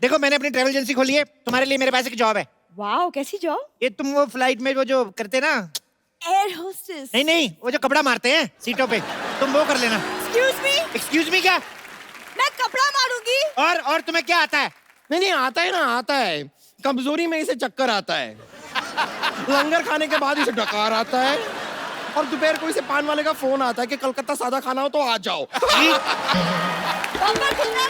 देखो मैंने अपनी ट्रैवल एजेंसी खोली है, तुम्हारे लिए मेरे पास एक जॉब है। वाओ, कैसी जॉब? ये तुम वो फ्लाइट में वो जो करते ना, एयर होस्टेस। नहीं नहीं, वो जो कपड़ा मारते हैं सीटों पे, तुम वो कर लेना। एक्सक्यूज मी, एक्सक्यूज मी क्या? मैं कपड़ा मारूंगी। और तुम्हें क्या आता है? नहीं आता है ना, आता है। कमजोरी में इसे चक्कर आता है, लंगर खाने के बाद इसे डकार आता है, और दोपहर को इसे पान वाले का फोन आता है कि कलकत्ता सादा खाना हो तो आ जाओ। बम्पर खुलना।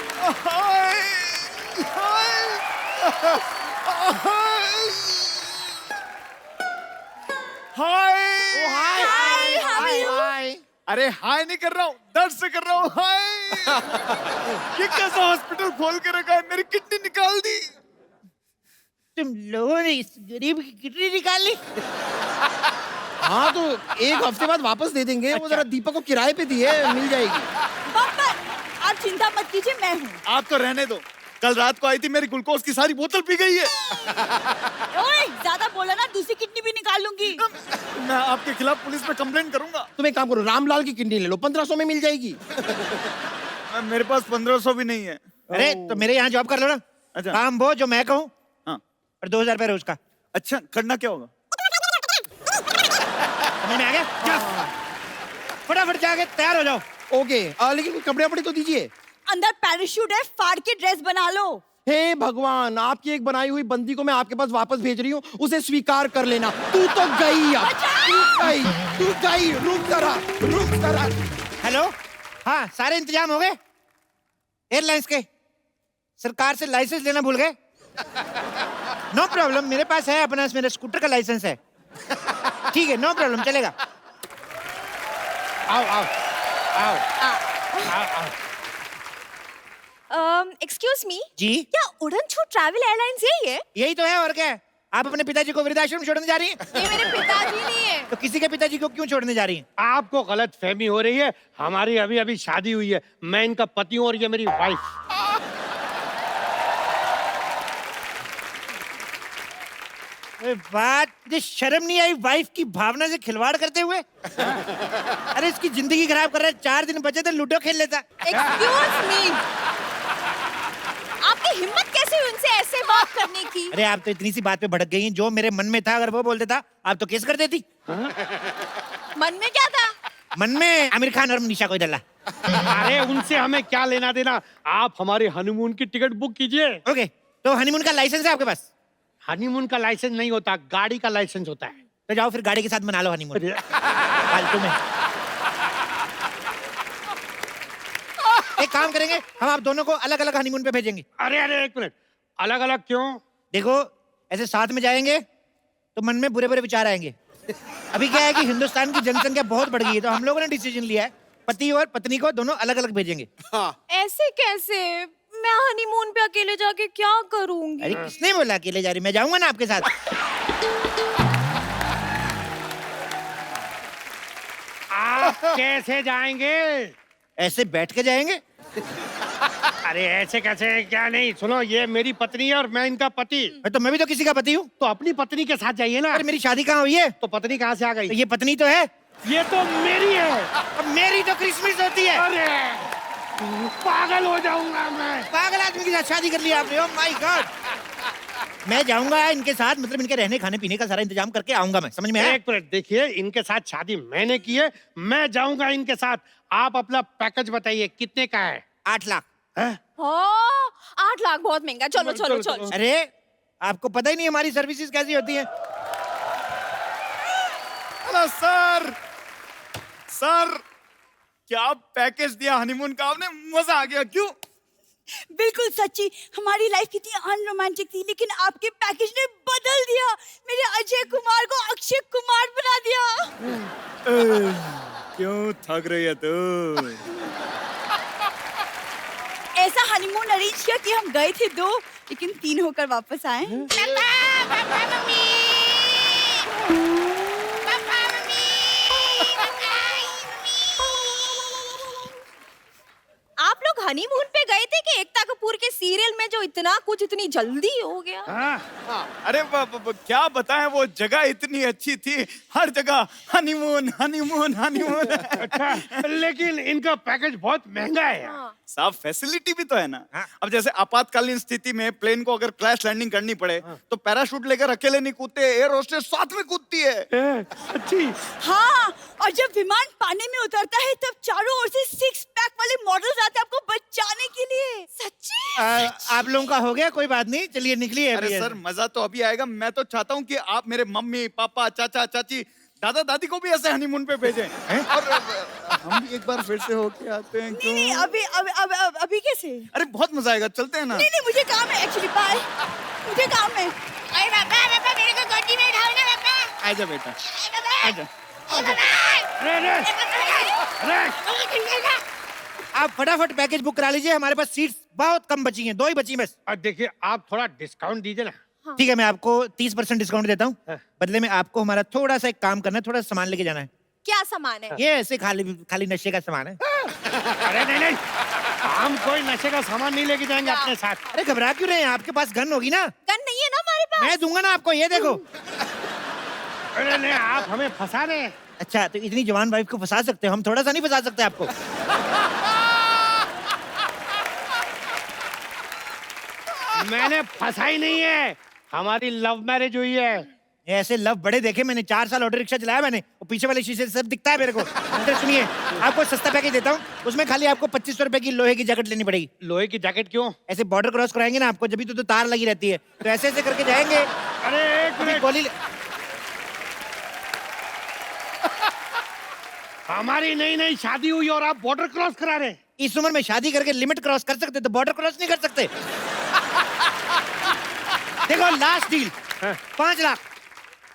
हाय हाय। अरे हाय नहीं कर रहा हूँ, दर्द से कर रहा हूँ हाय। ये कैसा हॉस्पिटल खोल के रखा है, मेरी किडनी निकाल दी। तुम लोगों ने इस गरीब की किडनी निकाल ली? हाँ तो एक हफ्ते बाद वापस दे देंगे। वो जरा दीपक को किराए पे दी है, मिल जाएगी। बम्पर, आप चिंता मत कीजिए, मैं हूँ। आप तो रहने दो, कल रात को आई थी, मेरी ग्लूकोज की सारी बोतल पी गई है। ओए, ज्यादा बोला ना, दूसरी किडनी भी निकाल लूंगी। मैं आपके खिलाफ पुलिस में कंप्लेंट करूंगा। तुम एक काम करो, रामलाल की किडनी ले लो, 1500 में मिल जाएगी। मेरे पास 1500 भी नहीं है। अरे तो मेरे यहाँ जॉब कर लो ना। अच्छा। काम वो जो मैं कहूँ, हाँ। और 2000 रुपए रोज का। अच्छा, करना क्या होगा? समझ में आ गया? फटाफट जाके तैयार हो जाओ। ओके, लेकिन कोई कपड़े वपड़े तो दीजिए। अंदर पैराशूट है, फाड़ के ड्रेस बना लो। हे भगवान, आपकी एक बनाई हुई बंदी को मैं आपके पास वापस भेज रही हूँ, उसे स्वीकार कर लेना। तू तो गई अब, तू गई। रुक जरा। हेलो, हाँ सारे इंतजाम हो गए एयरलाइंस के? सरकार से लाइसेंस लेना भूल गए? नो प्रॉब्लम, मेरे पास है अपना, मेरे स्कूटर का लाइसेंस है। ठीक है, नो प्रॉब्लम, चलेगा। आओ आओ आओ आओ आओ। एक्सक्यूज मी, जी, क्या उड़न छू ट्रैवल एयरलाइंस यही है? यही तो है, और क्या है? आप अपने पिताजी को वृद्धाश्रम छोड़ने जा रही हैं? ये मेरे पिताजी नहीं है। तो किसी के पिताजी को क्यों छोड़ने जा रही हैं? आपको गलत फहमी हो रही है। हमारी अभी अभी शादी हुई है, मैं इनका पति हूँ और ये मेरी वाइफ। बात, मुझे शर्म नहीं आई वाइफ की भावना से खिलवाड़ करते हुए? अरे इसकी जिंदगी खराब कर रहा है। 4 दिन बचे थे, लूडो खेल लेता। एक्सक्यूज मी, आपकी हिम्मत कैसे हुई उनसे ऐसे बात करने की? अरे आप तो इतनी सी बात पे भड़क गई हैं। जो मेरे मन में था अगर वो बोल देता, आप तो केस कर देती। मन में क्या था? मन में आमिर खान और निशा कोई डला। अरे उनसे हमें क्या लेना देना, आप हमारे हनीमून की टिकट बुक कीजिए। ओके, तो हनीमून का लाइसेंस है आपके पास? हनीमून का लाइसेंस नहीं होता, गाड़ी का लाइसेंस होता है। तो जाओ फिर गाड़ी के साथ मना लो हनीमून। फालतू में। एक काम करेंगे, हम आप दोनों को अलग अलग हनीमून पे भेजेंगे। अरे अरे एक मिनट, अलग अलग क्यों? देखो, ऐसे साथ में जाएंगे तो मन में बुरे बुरे विचार आएंगे। अभी क्या है कि हिंदुस्तान की जनसंख्या बहुत बढ़ गई है, तो हम लोगों ने डिसीजन लिया है पति और पत्नी को दोनों अलग अलग भेजेंगे। ऐसे कैसे? मैं हनीमून पे अकेले जाके क्या करूंगी? अरे किसने बोला अकेले जा रही? मैं जाऊंगा ना आपके साथ। आप कैसे जाएंगे? ऐसे बैठ के जाएंगे। अरे ऐसे कैसे, क्या नहीं, सुनो, ये मेरी पत्नी है और मैं इनका पति। तो मैं भी तो किसी का पति हूँ। तो अपनी पत्नी के साथ जाइए ना। अरे मेरी शादी कहाँ हुई है? तो पत्नी कहाँ से आ तो गई? ये पत्नी तो है। ये तो मेरी है। अब मेरी तो क्रिसमस होती है। अरे पागल हो जाऊंगा मैं। पागल आदमी के साथ शादी कर लिया आपने। Oh my God. मैं जाऊंगा इनके साथ, मतलब इनके रहने खाने पीने का सारा इंतजाम करके आऊंगा मैं। समझ में आया? एक मिनट देखिए, इनके साथ शादी मैंने की है, मैं जाऊंगा इनके साथ। आप अपना पैकेज बताइए, कितने का है? 8 लाख। हैं? 8 लाख बहुत महंगा। चलो चलो चलो। अरे आपको पता ही नहीं हमारी सर्विसेज कैसी होती है। हेलो सर, सर क्या पैकेज दिया हनीमून का आपने, मजा आ गया। क्यों? बिल्कुल सच्ची, हमारी लाइफ कितनी अनरोमांटिक थी, लेकिन आपके पैकेज ने बदल दिया। मेरे अजय कुमार को अक्षय कुमार बना दिया। क्यों थक रही है तू? ऐसा हनीमून अरेंज किया कि हम गए थे 2, लेकिन 3 होकर वापस आए। आप लोग हनीमून पे गए थे कि एकता कपूर के सीरियल में जो इतना कुछ इतनी जल्दी हो गया? हाँ, अरे क्या बताएं, वो जगह इतनी अच्छी थी, हर जगह हनीमून हनीमून हनीमून। अच्छा, लेकिन इनका पैकेज बहुत महंगा है यार। हाँ। साहब फैसिलिटी भी तो है ना। अब जैसे आपातकालीन स्थिति में प्लेन को अगर क्रैश लैंडिंग करनी पड़े तो पैराशूट लेकर अकेले नहीं कूदते, एयर होस्टेस साथ में कूदती है। अच्छी। हाँ, और जब विमान पानी में उतरता है तब चारों ओर से 6 पैक वाले मॉडल्स आते हैं आपको बचाने के लिए। सच्ची? आप लोगों का हो गया, कोई बात नहीं, चलिए निकलिए। अरे अभी सर मजा तो अभी आएगा। मैं तो चाहता हूँ कि आप मेरे मम्मी पापा चाचा चाची दादा दादी को भी ऐसे हनीमून पे भेजें और हम भी एक बार फिर से होके आते हैं। नहीं नहीं, अभी कैसे? अरे बहुत मजा आएगा, चलते हैं ना। नहीं नहीं, मुझे काम है एक्चुअली, बाय, मुझे काम है। अरे पापा पापा मेरे को गोदी में उठाओ ना पापा। आजा बेटा आजा। आप फटाफट पैकेज बुक करा लीजिए, हमारे पास सीट्स बहुत कम बची हैं, 2 ही बची हैं बस। और देखिए आप थोड़ा डिस्काउंट दीजिए ना। ठीक है, मैं आपको 30% डिस्काउंट देता हूँ। हाँ। बदले में आपको हमारा थोड़ा सा एक काम करना है, थोड़ा सामान लेके जाना है। क्या सामान है? ये ऐसे खाली नशे का सामान है। अरे नहीं नहीं, हम कोई नशे का सामान नहीं लेके जाएंगे अपने साथ। अरे घबरा क्यों रहे हैं, आपके पास गन होगी ना। गन नहीं है ना हमारे पास? मैं दूंगा ना आपको, ये देखो। अरे नहीं, आप हमें फंसा रहे हैं। अच्छा, तो इतनी जवान वाइफ को फंसा सकते हो, हम थोड़ा सा नहीं फंसा सकते आपको। मैंने फंसा ही नहीं है, हमारी लव मैरिज हुई है। ये ऐसे लव बड़े देखे मैंने, 4 साल ऑटो रिक्शा चलाया मैंने, वो पीछे वाले शीशे से सब दिखता है मेरे को। अंदर सुनिए, आपको सस्ता पैकेज देता हूँ, उसमें खाली आपको 2500 रुपए की लोहे की जैकेट लेनी पड़ेगी। लोहे की जैकेट क्यों? ऐसे बॉर्डर क्रॉस कराएंगे ना आपको, जब भी तो तार लगी रहती है, तो ऐसे ऐसे करके जाएंगे। अरे एक मिनट, गोली हमारी नई नई शादी हुई और आप बॉर्डर क्रॉस करा रहे हैं। इस उम्र में शादी करके लिमिट क्रॉस कर सकते, तो बॉर्डर क्रॉस नहीं कर सकते। देखो लास्ट डील, 5 लाख।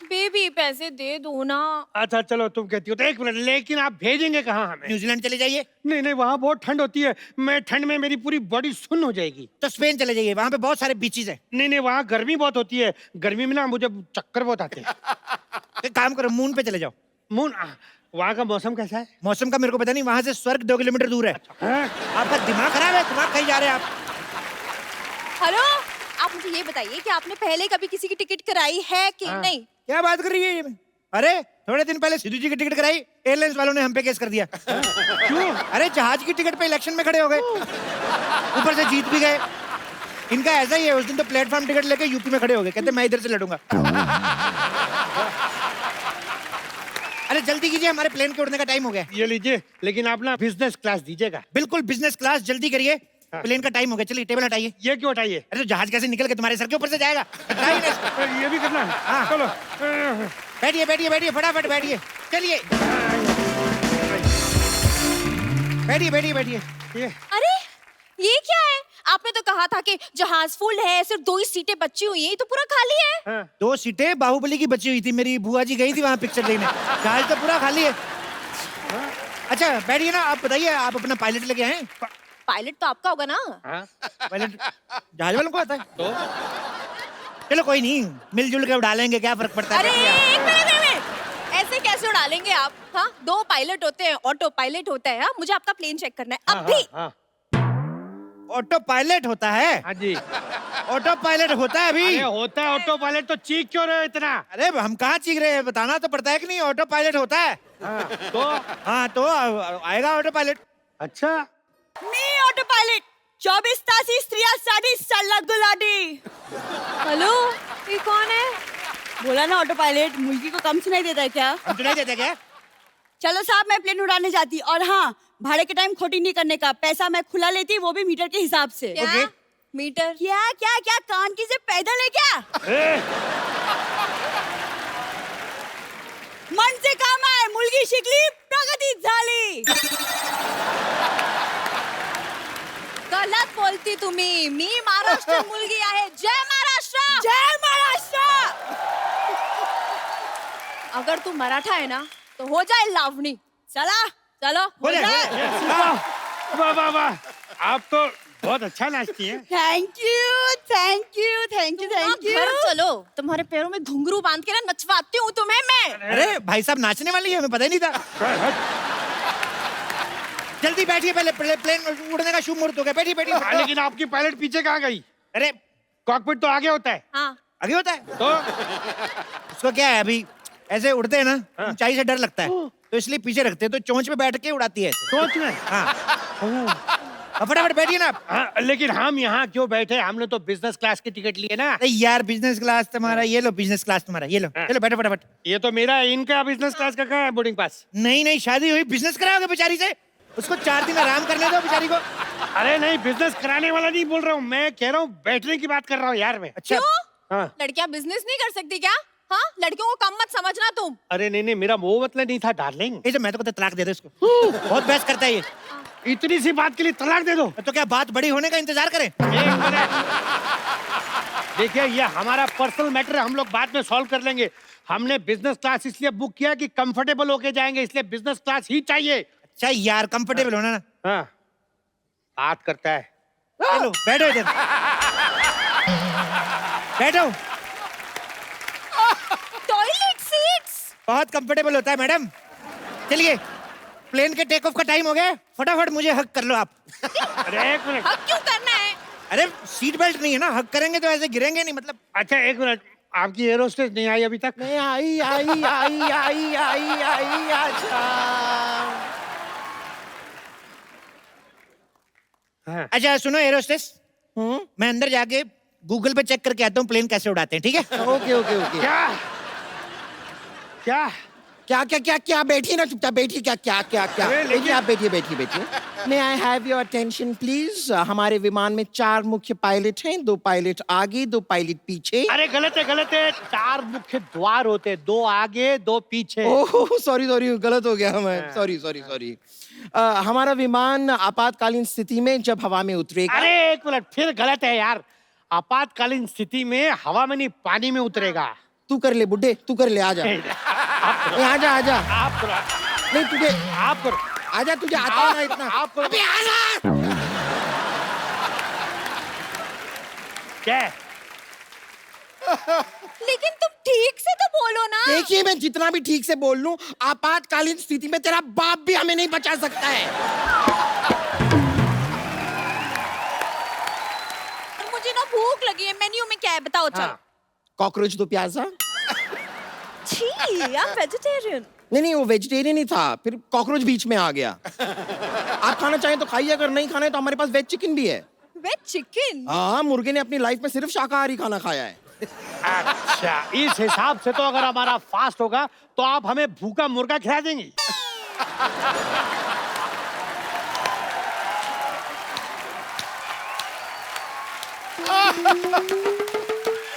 बेबी पैसे दे दो ना। अच्छा चलो तुम कहती हो तो एक मिनट, लेकिन आप भेजेंगे कहाँ हमें? न्यूजीलैंड चले जाइए। नहीं नहीं, वहाँ बहुत ठंड होती है, मैं ठंड में मेरी पूरी बॉडी सुन्न हो जाएगी। तो स्पेन चले जाइए, वहां पे बहुत सारे बीचेस हैं। नहीं नहीं, वहाँ गर्मी बहुत होती है, गर्मी में ना मुझे चक्कर बहुत आते हैं। एक काम करो, मून पे चले जाओ। मून, वहाँ का मौसम कैसा है? मौसम का मेरे को पता नहीं, वहां से स्वर्ग 2 किलोमीटर दूर है। हाँ? आपका दिमाग खराब है, दिमाग कहीं जा रहे हैं आप। हेलो, आप मुझे ये बताइए कि आपने पहले कभी किसी की टिकट कराई है कि हाँ। नहीं? क्या बात कर रही है ये? अरे थोड़े दिन पहले सिद्धू जी की टिकट कराई, एयरलाइंस वालों ने हम पे केस कर दिया। क्यों? अरे जहाज की टिकट पे इलेक्शन में खड़े हो गए, ऊपर से जीत भी गए। इनका ऐसा ही है, उस दिन तो प्लेटफॉर्म टिकट लेके यूपी में खड़े हो गए, कहते मैं इधर से लड़ूंगा। अरे जल्दी कीजिए, हमारे प्लेन के उड़ने का टाइम हो गया। ये लीजिए, लेकिन आप ना बिजनेस क्लास दीजिएगा। बिल्कुल बिजनेस क्लास, जल्दी करिए, प्लेन का टाइम हो गया। चलिए टेबल हटाइए। ये क्यों हटाइए? अरे तो जहाज कैसे निकल के तुम्हारे सर के ऊपर से जाएगा? हटाइए ना इसको। ये भी करना है? हाँ। चलो। बैठिए बैठिए बैठिए, फटाफट बैठिए, चलिए बैठिए बैठिए बैठिए। ये अरे ये क्या है? आपने तो कहा था कि जहाज फुल है, सिर्फ 2 ही सीटें बची हुई हैं, ये तो पूरा खाली है। हाँ। 2 सीटें बाहुबली की बची हुई थी, मेरी बुआ जी गई थी वहां पिक्चर देखने, जहाज तो पूरा खाली है। अच्छा बैठिए ना, आप बताइए, आप अपना पायलट लेके आए? पायलट तो आपका होगा ना? हाँ? पायलट जहाज वालों को आता है? तो चलो कोई नहीं, मिलजुल के उड़ा लेंगे, क्या फर्क पड़ता है। अरे बैठिए आप। एक मिनट, ऐसे कैसे उड़ा लेंगे आप? हाँ, 2 पायलट होते हैं, ऑटो पायलट होता है। हाँ, मुझे आपका प्लेन चेक करना है हाँ, अभी। हाँ, ऑटो पायलट होता है? हाँ जी। ऑटो पायलट होता है अभी? अरे होता है ऑटो पायलट, तो चीख क्यों रहे हो इतना? अरे हम कहाँ चीख रहे हैं, बताना तो पड़ता है कि नहीं, ऑटो पायलट होता है। हाँ, तो हाँ तो आएगा ऑटो पायलट। अच्छा, मी ऑटो पायलट 24 तासी स्त्रिया साडी सल्ला गुलाडी। हेलो, ये कौन है? बोला ना ऑटो पायलट, मुर्गी को कम सुनाई देता है क्या? हम तो नहीं देते क्या? चलो साहब, मैं प्लेन उड़ाने जाती, और हाँ, भाड़े के टाइम खोटी नहीं करने का, पैसा मैं खुला लेती, वो भी मीटर के हिसाब से। क्या? ओके। मीटर? क्या क्या क्या, कान की से पैदल है क्या? मन से काम आहे, मुलगी शिकली, प्रगती झाली। गलत बोलती तुम्ही, मी महाराष्ट्र मुलगी आहे। जय महाराष्ट्र! जय महाराष्ट्र! अगर तू मराठा है ना तो हो जाए लावणी। चला चलो हो जाए। वाह वाह वाह, आप तो बहुत अच्छा नाचती हैं। Thank you thank you thank you thank घर यू। चलो, तुम्हारे पैरों में घुंघरू बांध के ना नचवाती हूँ तुम्हें मैं। अरे भाई साहब नाचने वाली है, हमें पता ही नहीं था। जल्दी बैठिए, पहले प्लेन उड़ने का शुभ मुहूर्त हो गया। बैठिए बैठिए। हाँ, लेकिन आपकी पायलट पीछे कहाँ गई? अरे कॉकपिट तो आगे होता है। हाँ आगे होता है तो उसको क्या है, अभी ऐसे उड़ते हैं ना, ऊंचाई से डर लगता है तो इसलिए पीछे रखते हैं, तो चोंच पे बैठ के उड़ाती है ऐसे। सोच में। हाँ अब फटाफट बैठिए ना आप। हाँ, लेकिन हम यहाँ क्यों बैठे? हमने तो बिजनेस क्लास की टिकट लिए ना। अरे यार बिजनेस क्लास तुम्हारा, ये लो बिजनेस क्लास तुम्हारा, ये लो। हाँ। चलो बैठो फटाफट। ये तो मेरा है, इनका बिजनेस क्लास का कहाँ है बोर्डिंग पास? नहीं नहीं, शादी हुई, बिजनेस कराओगे बेचारी से? उसको 4 दिन आराम करने दो बेचारी को। अरे नहीं, बिजनेस कराने वाला नहीं बोल रहा हूँ मैं, कह रहा हूँ बैठने की बात कर रहा हूँ यार मैं। अच्छा क्यों? हाँ। लड़कियां बिजनेस नहीं कर सकती क्या? हाँ, लड़कियों को कम मत समझना तुम। अरे नहीं नहीं, मेरा वो मतलब नहीं था डार्लिंग। ये जो मैं तो कहता तलाक दे दो इसको, बहुत बहस करता है ये। इतनी सी बात के लिए तलाक दे दो? तो क्या बात बड़ी होने का इंतजार करें? एक मिनट, देखिए ये हमारा पर्सनल मैटर है, हम लोग बाद में सॉल्व कर लेंगे। हमने बिजनेस क्लास इसलिए बुक किया कि कंफर्टेबल होके जाएंगे, इसलिए बिजनेस क्लास ही चाहिए। अच्छा यार, कंफर्टेबल होना ना। हाँ, बात करता है। चलो बैठो इधर, बैठो। Toilet seats. बहुत कंफर्टेबल होता है मैडम। चलिए, प्लेन के टेक ऑफ का टाइम हो गया है, फटाफट मुझे हक कर लो आप। अरे एक मिनट, हक क्यों करना है? अरे सीट बेल्ट नहीं है ना, हक करेंगे तो ऐसे गिरेंगे नहीं, मतलब। अच्छा एक मिनट, आपकी एरोस्टेस नहीं आई अभी तक? नहीं आई आई आई आई आई आई अच्छा। हाँ। अच्छा सुनो एरोस्टेस, मैं अंदर जाके गूगल पे चेक करके आता हूँ प्लेन कैसे उड़ाते हैं, ठीक है? Okay okay okay. क्या क्या क्या क्या क्या क्या बैठिए ना चुपचाप, बैठिए। क्या क्या क्या क्या अरे, लेकिन- बैठिए, आप बैठिए बैठिए बैठिए। May I have your attention please. हमारे विमान में 4 मुख्य पायलट हैं, 2 पायलट आगे, 2 पायलट पीछे। अरे गलत है गलत है, 4 मुख्य द्वार होते हैं, 2 आगे 2 पीछे। ओह सॉरी सॉरी, गलत हो गया मैं, सॉरी सॉरी सॉरी। हमारा विमान आपातकालीन स्थिति में जब हवा में उतरेगा। अरे एक मिनट, फिर गलत है यार। आपातकालीन स्थिति में हवा में नहीं, पानी में उतरेगा। तू कर ले बुड्ढे, तू कर ले, आजा। आप करो, ए, आजा आजा। आप करो, नहीं तुझे आप करो, आजा, तुझे आता है ना इतना। आप करो। अबे आजा। क्या है? लेकिन तुम ठीक से तो बोलो ना। देखिए, मैं जितना भी ठीक से बोल लूं, आपातकालीन स्थिति में तेरा बाप भी हमें नहीं बचा सकता है। और मुझे ना भूख लगी है, मेन्यू में क्या है बताओ चलो। हाँ। कॉकरोच दो प्याजा। छी, आप वेजिटेरियन। नहीं वो वेजिटेरियन ही था, फिर कॉकरोच बीच में आ गया। आप खाना चाहें तो खाइए, अगर नहीं खाना है तो हमारे पास वेज चिकन भी है। Veg chicken? हाँ, मुर्गे ने अपनी लाइफ में सिर्फ शाकाहारी खाना खाया है। अच्छा, इस हिसाब से तो अगर हमारा फास्ट होगा तो आप हमें भूखा मुर्गा खिला देंगी।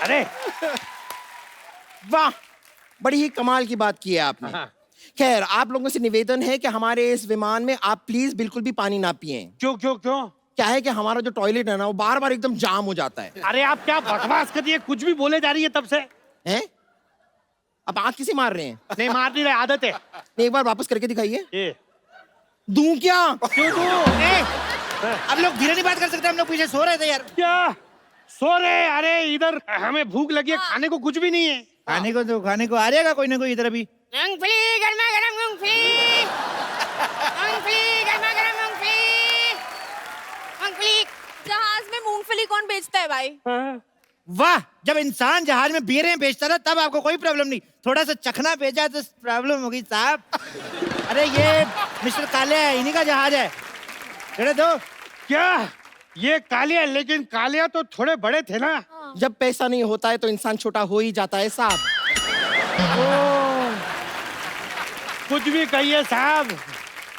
अरे वाह, बड़ी ही कमाल की बात की है आपने। हाँ। खैर, आप लोगों से निवेदन है कि हमारे इस विमान में आप प्लीज बिल्कुल भी पानी ना पिएं। क्यों क्यों क्यों? क्या है कि हमारा जो टॉयलेट है ना, वो बार बार एकदम जाम हो जाता है। अरे आप क्या बकवास कर रही है, कुछ भी बोले जा रही है तब से। हैं? आप आंख किसे मार रहे हैं? नहीं मार नहीं रहे, आदत है। एक बार वापस करके दिखाइए। ये दूं क्या? क्यों तू? अब लोग धीरे नहीं बात कर सकते, हम लोग पीछे सो रहे थे यार। क्या सो रहे? अरे इधर हमें भूख लगी है, खाने को कुछ भी नहीं है। खाने को तो खाने को आ जाएगा कोई ना कोई इधर अभी। मूंगफली, गर्मा गर्म मूंगफली। मूंगफली, गर्मा गर्म मूंगफली। मूंगफली। जहाज में मूंगफली कौन बेचता है भाई? वाह, जब इंसान जहाज में बियरें बेचता था तब आपको कोई प्रॉब्लम नहीं, थोड़ा सा चखना भेजा तो प्रॉब्लम हो गई साहब। अरे ये मिस्टर काले है, इन्हीं का जहाज है। चलो दो। क्या ये कालिया? लेकिन कालिया तो थोड़े बड़े थे ना। जब पैसा नहीं होता है तो इंसान छोटा हो ही जाता है साहब। कुछ भी कहिए साहब,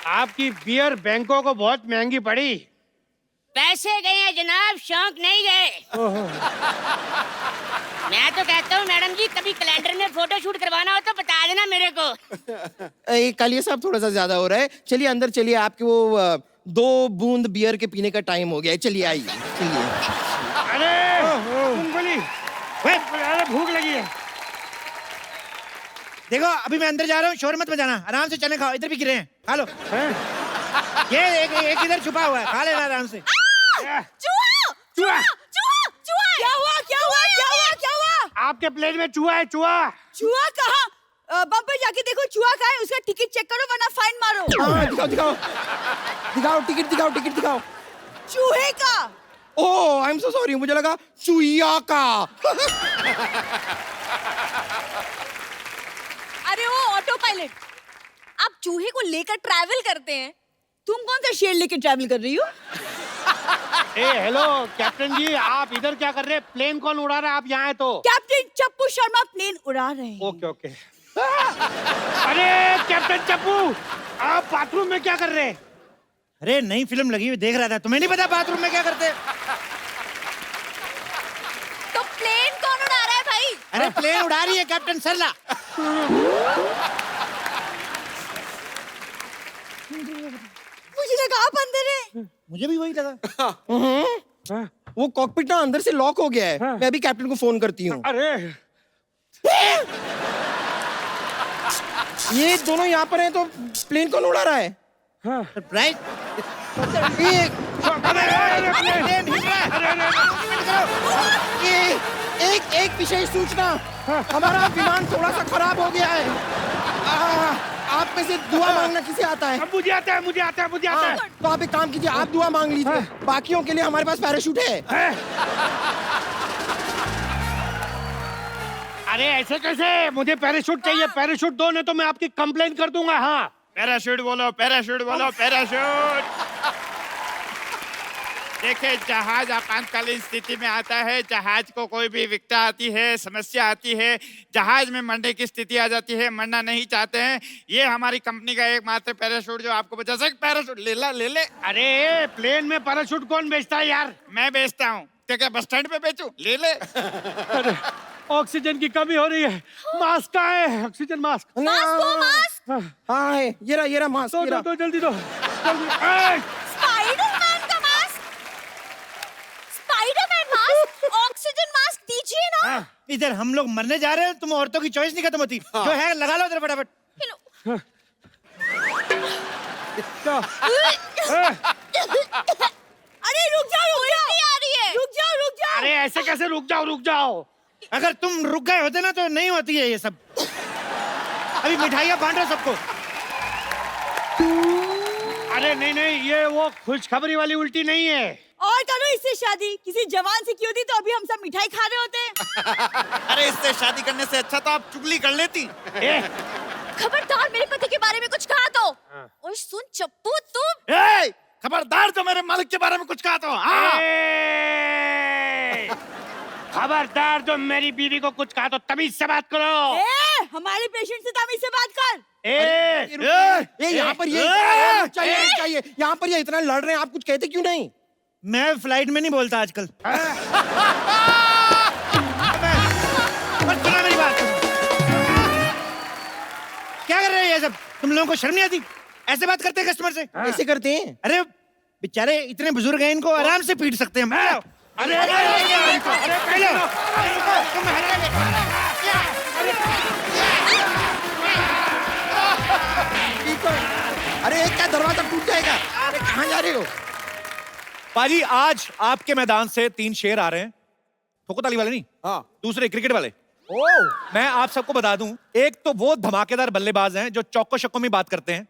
आपकी बियर बैंकों को बहुत महंगी पड़ी। पैसे गए हैं जनाब, शौक नहीं गए। मैं तो कहता हूँ मैडम जी, कभी कैलेंडर में फोटो शूट करवाना हो तो बता देना मेरे को। कालिया साहब, थोड़ा सा ज्यादा हो रहा है। चलिए अंदर चलिए, आपके वो 2 बूंद बियर के पीने का टाइम हो गया है। चलिए आइए, चलिए। अरे मूंगफली, अरे भूख लगी है। देखो अभी मैं अंदर जा रहा हूँ, शोर मत बजाना, आराम से चने खाओ, इधर भी गिरे हैं, खा लो। ये एक इधर छुपा हुआ है, खा लेना आराम से। चूहा! चूहा! चूहा! चूहा! क्या हुआ? क्या हुआ? क्या हुआ? क्या हुआ? आपके प्लेट में चूहा है, चूहा। चूहा कहाँ? बम्पर जाके देखो चूहा कहाँ है, उसका टिकट चेक करो वरना फाइन मारो। हाँ, दिखाओ दिखाओ दिखाओ, टिकट दिखाओ। चूहे का। ओह, आई एम सो सॉरी, मुझे लगा चुईया का। अरे वो ऑटो पायलट, आप चूहे को लेकर ट्रैवल करते हैं, तुम कौन सा शेर लेकर ट्रैवल कर रही हो? ए हेलो कैप्टन जी, आप इधर क्या कर रहे हैं? प्लेन कौन उड़ा रहा है? आप यहाँ हैं तो? कैप्टन चप्पू शर्मा प्लेन उड़ा रहे हैं। Okay okay. अरे कैप्टन चप्पू, आप बाथरूम में क्या कर रहे हैं? अरे नई फिल्म लगी हुई देख रहा था, तुम्हें नहीं पता बाथरूम में क्या करते? तो प्लेन कौन उड़ा रहा है भाई? अरे प्लेन उड़ा रही है कैप्टन सरला। मुझे लगा आप अंदर है। मुझे भी वही लगा। वो कॉकपिट ना अंदर से लॉक हो गया है। मैं अभी कैप्टन को फोन करती हूँ। अरे ये दोनों यहाँ पर हैं तो प्लेन कौन उड़ा रहा है? सरप्राइज। एक विशेष सूचना, हमारा विमान थोड़ा सा खराब हो गया है। आप में से दुआ मांगना किसे आता है? मुझे आता है। तो आप एक काम कीजिए, आप दुआ मांग लीजिए। बाकियों के लिए हमारे पास पैराशूट है। अरे ऐसे कैसे? मुझे पैराशूट चाहिए। पैराशूट दो, नहीं तो मैं आपकी कंप्लेन कर दूंगा। हाँ, पैराशूट बोलो, पैराशूट बोलो, पैराशूट। देखिए, जहाज आपातकालीन स्थिति में आता है। जहाज को कोई भी विकटा आती है, समस्या आती है, जहाज में मरने की स्थिति आ जाती है, मरना नहीं चाहते हैं, ये हमारी कंपनी का एकमात्र पैराशूट जो आपको बचा सके। पैराशूट ले ले। अरे प्लेन में पैराशूट कौन बेचता है यार? मैं बेचता हूँ। क्या बस स्टैंड पे बेचूं? ले। अरे ऑक्सीजन की कमी हो रही है। मास्क कहाँ है? Oxygen mask. मास्क। हाँ है, ये रहा मास्क। दो जल्दी दो। स्पाइडरमैन का mask. Spiderman mask, oxygen mask दीजिए ना। इधर हम लोग मरने जा रहे हैं, तुम औरतों की चॉइस नहीं खत्म होती। जो है लगा लो इधर फटाफट। अरे रुक जाओ। आ रही है। रुक जाओ। अरे ऐसे कैसे? रुक जाओ। अगर तुम रुक गए होते ना तो नहीं होती है ये सब। अभी मिठाइयाँ बांट रहे हो सबको। अरे नहीं, ये वो खुशखबरी वाली उल्टी नहीं है। और करो इससे शादी, किसी जवान से की होती तो अभी हम सब मिठाई खा रहे होते। अरे इससे शादी करने से अच्छा तो आप चुगली कर लेती। खबरदार मेरे पति के बारे में कुछ कहा तो। और सुन चप्पू, तुम खबरदार जो मेरे मालिक के बारे में कुछ कहा तो। हाँ। खबरदार जो मेरी बीवी को कुछ कहा तो तमीज से बात करो। हमारे पेशेंट से तमीज से बात कर। यहाँ पर ये चाहिए। यहाँ पर ये इतना लड़ रहे हैं, आप कुछ कहते क्यों नहीं? मैं फ्लाइट में नहीं बोलता आजकल। बस सुना मेरी बात। क्या कर रहे हैं ये सब? तुम लोगों को शर्म नहीं आती? ऐसे बात करते हैं कस्टमर से? ऐसे करते हैं? अरे बेचारे इतने बुजुर्ग हैं, इनको आराम से पीट सकते हैं। अरे क्या दरवाजा टूट जाएगा? अरे कहाँ जा रहे हो? पाजी, आज आपके मैदान से 3 शेर आ रहे हैं। ठोको ताली वाले नहीं, हाँ, दूसरे क्रिकेट वाले। ओह, मैं आप सबको बता दूं, एक तो वो धमाकेदार बल्लेबाज हैं जो चौको छक्कों में बात करते हैं,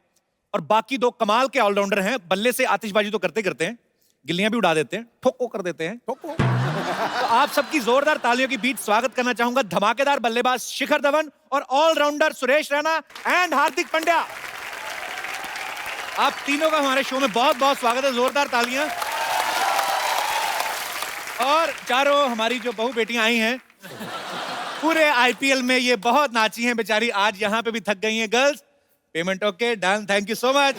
और बाकी 2 कमाल के ऑलराउंडर हैं। बल्ले से आतिशबाजी तो करते हैं, गिल्लियां भी उड़ा देते हैं, ठोको कर देते हैं। ठोको। तो आप सबकी जोरदार तालियों के बीच स्वागत करना चाहूंगा धमाकेदार बल्लेबाज शिखर धवन और ऑलराउंडर सुरेश रैना एंड हार्दिक पांड्या। आप तीनों का हमारे शो में बहुत बहुत स्वागत है। जोरदार तालियां। और चारों हमारी जो बहू बेटियां आई हैं, पूरे आईपीएल में ये बहुत नाची हैं बेचारी, आज यहाँ पे भी थक गई हैं। Girls, payment okay, done, thank you so much,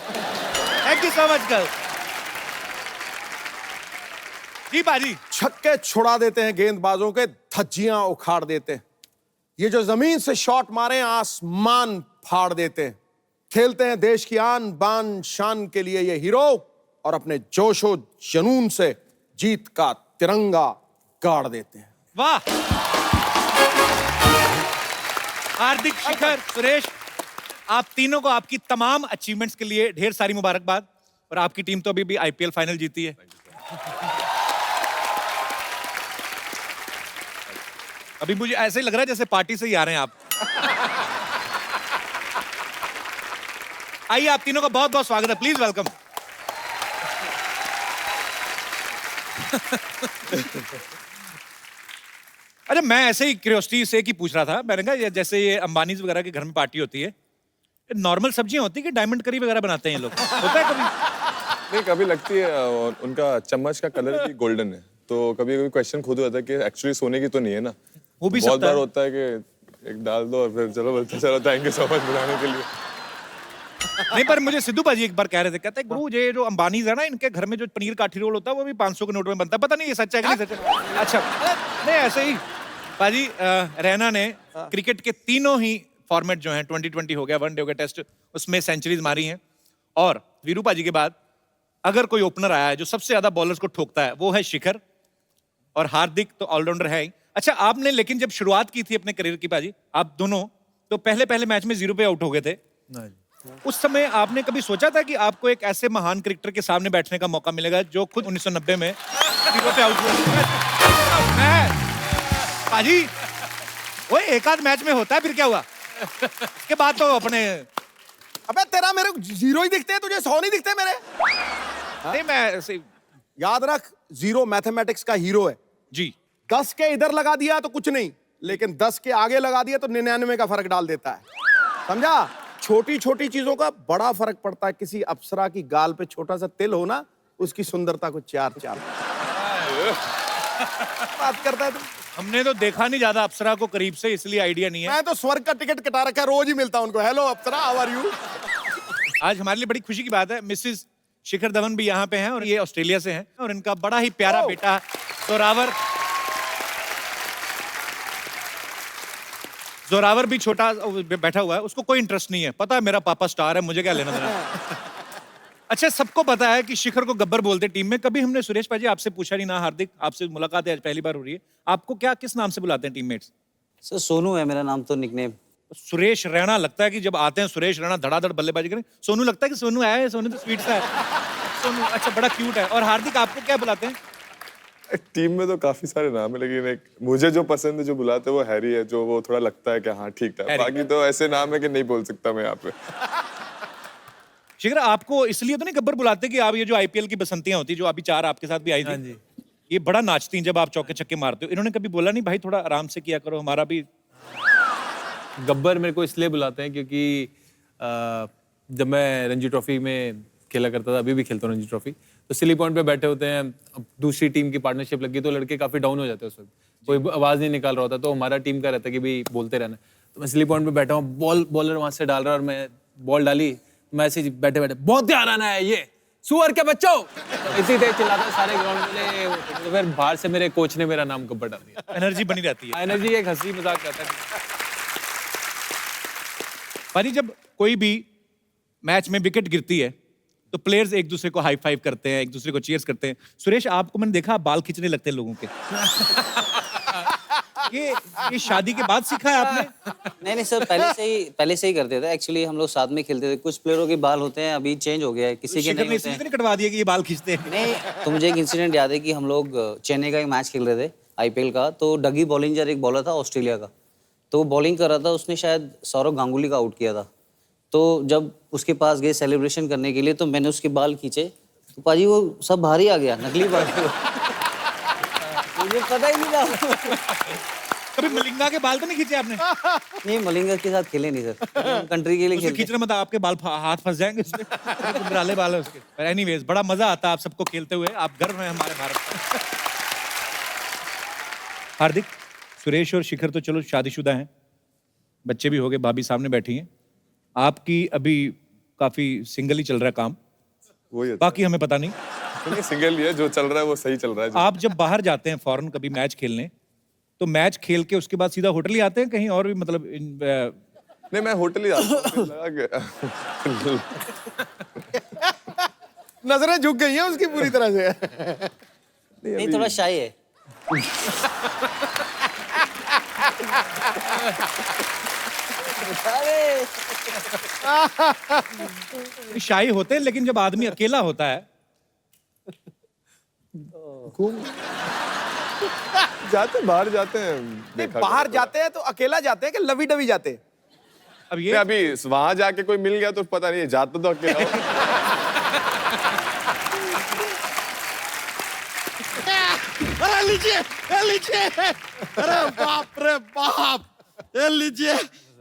girls. जी बाजी। छक्के छुड़ा देते हैं, गेंदबाजों के धज्जियां उखाड़ देते हैं। ये जो जमीन से शॉट मारे आसमान फाड़ देते हैं। खेलते हैं देश की आन बान शान के लिए ये हीरो, और अपने जोशो जुनून से जीत का तिरंगा गाड़ देते हैं। वाह। हार्दिक, शिखर, सुरेश, आप तीनों को आपकी तमाम अचीवमेंट्स के लिए ढेर सारी मुबारकबाद। और आपकी टीम तो अभी भी आईपीएल फाइनल जीती है। अभी मुझे ऐसे ही लग रहा है जैसे पार्टी से ही आ रहे हैं आप। आइए, आप तीनों का बहुत बहुत स्वागत है, प्लीज वेलकम। अच्छा, मैं ऐसे ही क्यूरियोसिटी से की पूछ रहा था, मैंने कहा जैसे ये अंबानी वगैरह के घर में पार्टी होती है, नॉर्मल सब्जियां होती है कि डायमंड करी वगैरह बनाते हैं ये लोग, होता है कभी? नहीं, कभी लगती है उनका चम्मच का कलर भी गोल्डन है, तो कभी कभी क्वेश्चन खुद होता है कि एक्चुअली सोने की तो नहीं है ना। वो भी बहुत सकता बार है। होता है कि एक डाल दो और फिर चलो बोलते चलो थैंक यू सो मच बुलाने के लिए। नहीं, पर मुझे सिद्धू भाजी एक बार कह रहे थे, कहते हैं गुरु ये जो अंबानी है ना, इनके घर में जो पनीर काठी रोल होता है वो भी 500 के नोट में बनता है, पता नहीं ये सच है कि नहीं सच है। अच्छा, नहीं ऐसे ही भाजी, रैना ने क्रिकेट के तीनों ही फॉर्मेट जो हैं, 2020 हो गया, वनडे हो गया, टेस्ट, उसमें सेंचुरीज मारी हैं। और वीरू भाजी के बाद अगर कोई ओपनर आया है जो सबसे ज्यादा बॉलर्स को ठोकता है, वो है शिखर, और हार्दिक तो ऑलराउंडर है ही। अच्छा, आपने लेकिन जब शुरुआत की थी अपने करियर की भाजी, आप दोनों तो पहले मैच में 0 पे आउट हो गए थे। उस समय आपने कभी सोचा था कि आपको एक ऐसे महान क्रिकेटर के सामने बैठने का मौका मिलेगा जो खुद 1990 में 0 पे आउट हुआ? भाजी, वो एक आध मैच में होता है, फिर क्या हुआ? उसके बाद तो अपने, अबे तेरा मेरे को 0 ही दिखते हैं, तुझे 100 नहीं दिखते मेरे? नहीं मैं ऐसे, याद रख, 0 मैथमेटिक्स का हीरो है जी। 10 के इधर लगा दिया तो कुछ नहीं, लेकिन 10 के आगे लगा दिया तो 99 का फर्क डाल देता है, समझा? छोटी छोटी चीजों का बड़ा फर्क पड़ता है। किसी अप्सरा की गाल पे छोटा सा तिल हो ना, उसकी सुंदरता को 4 बात करता है तू। हमने तो देखा नहीं ज्यादा अप्सरा को करीब से, इसलिए आइडिया नहीं है। मैं तो स्वर्ग का टिकट कटा रखा है, रोज ही मिलता हूं उनको। Hello Apsara, how are you? आज हमारे लिए बड़ी खुशी की बात है, मिसेस शिखर धवन भी यहाँ पे हैं, और ये ऑस्ट्रेलिया से हैं, और इनका बड़ा ही प्यारा बेटा जोरावर भी छोटा बैठा हुआ है, उसको कोई इंटरेस्ट नहीं है, पता है मेरा पापा स्टार है, मुझे क्या लेना देना। अच्छा, सबको पता है कि शिखर को गब्बर बोलते हैं टीम में। कभी हमने सुरेश भाजी आपसे पूछा नहीं ना, हार्दिक आपसे मुलाकात है आज पहली बार हो रही है, आपको क्या किस नाम से बुलाते हैं टीममेट्स? सर सोनू है मेरा नाम, तो निकनेम। सुरेश रैना, लगता है कि जब आते हैं सुरेश रैना धड़ाधड़ बल्लेबाजी करें, सोनू लगता है कि सोनू आया है, सोनू तो स्वीट सा है, सोनू, अच्छा बड़ा क्यूट है। और हार्दिक आपको क्या बुलाते हैं? टीम में तो काफी सारे नाम है, लेकिन एक मुझे जो पसंद है, जो बुलाते हैं वो हैरी है, जो वो थोड़ा लगता है कि हाँ ठीक है। बाकी तो ऐसे नाम है कि नहीं बोल सकता मैं यहाँ पे। शिखर, आपको इसलिए तो नहीं गब्बर बुलाते कि आप ये जो आईपीएल की बसंतियां होती, जो अभी 4 आपके साथ भी आई थी, ये बड़ा नाचती हैं जब आप चौके छक्के मारते हो, इन्होंने कभी बोला नहीं भाई थोड़ा आराम से किया करो, हमारा भी? गब्बर मेरे को इसलिए बुलाते हैं क्योंकि जब मैं रणजी ट्रॉफी में खेला करता था, अभी भी खेलता हूँ रणजी ट्रॉफी, तो सिली पॉइंट पे बैठे होते हैं, अब दूसरी टीम की पार्टनरशिप लगी तो लड़के काफी डाउन हो जाते हैं उस वक्त, कोई आवाज नहीं निकाल रहा होता, तो हमारा टीम का रहता है कि भाई बोलते रहना। तो मैं सिली पॉइंट पे बैठा हूँ, बॉलर वहां से डाल रहा है और मैं बॉल डाली, मैं ऐसे ही बैठे बैठे बहुत ध्यान आना है, ये सुअर के बच्चों, इसी तेज चिल्लाता सारे ग्राउंड में। तो फिर बाहर से मेरे कोच ने मेरा नाम गब्बर डाल दिया। एनर्जी बनी रहती है, एनर्जी एक हंसी मजाक रहता है। पानी, जब कोई भी मैच में विकेट गिरती है तो प्लेयर्स एक दूसरे को हाई फाइव करते हैं, एक दूसरे को चीयर्स करते हैं। सुरेश, आपको मैंने देखा आप बाल खींचने लगते हैं लोगों के। ये शादी के बाद सीखा है आपने? नहीं सर, पहले से ही करते थे। एक्चुअली हम लोग साथ में खेलते थे। कुछ प्लेयरों के बाल होते हैं, अभी चेंज हो गया है, किसी के नहीं होते हैं। कटवा दिया कि ये बाल खींचते हैं? नहीं, तो मुझे एक इंसिडेंट याद है कि हम लोग चेन्नई का एक मैच खेल रहे थे आईपीएल का, तो डगी बॉलिंजर एक बॉलर था ऑस्ट्रेलिया का, तो वो बॉलिंग कर रहा था, उसने शायद सौरव गांगुली का आउट किया था। तो जब उसके पास गए सेलिब्रेशन करने के लिए, तो मैंने उसके बाल खींचे, तो पाजी वो सब बाहर ही आ गया, नकली बाल। मुझे पता ही नहीं था। कभी मलिंगा के बाल तो नहीं खींचे आपने? नहीं, मलिंगा के साथ खेले नहीं सर, कंट्री के लिए खेलते। खींचना मतलब आपके बाल हाथ फंस जाएंगे उसमें, बुराले बाल है उसके। पर एनीवेज, बड़ा मजा आता है आप सबको खेलते हुए, आप गर्व हैं हमारे भारत का। हार्दिक, सुरेश और शिखर तो चलो शादीशुदा हैं, बच्चे भी हो गए, भाभी सामने बैठी हैं, आपकी अभी काफी सिंगल ही चल रहा है काम, वही बाकी हमें पता नहीं। सिंगल ही है, जो चल रहा है वो सही चल रहा है। आप जब बाहर जाते हैं फॉरेन कभी मैच खेलने, तो मैच खेल के उसके बाद सीधा होटल ही आते हैं, कहीं और भी मतलब नहीं, मैं होटल ही आता हूँ। नजरें झुक गई हैं उसकी पूरी तरह से। नहीं, थोड़ा शाय है। शाही होते हैं, लेकिन जब आदमी अकेला होता है जाते बाहर जाते हैं। नहीं, बाहर जाते हैं तो अकेला जाते हैं कि लवी डवी जाते हैं? अब नहीं, अभी वहां जाके कोई मिल गया तो पता नहीं, जाता तो अकेला हो। अरे लीजिए, अरे बाप रे बाप, ये लीजिए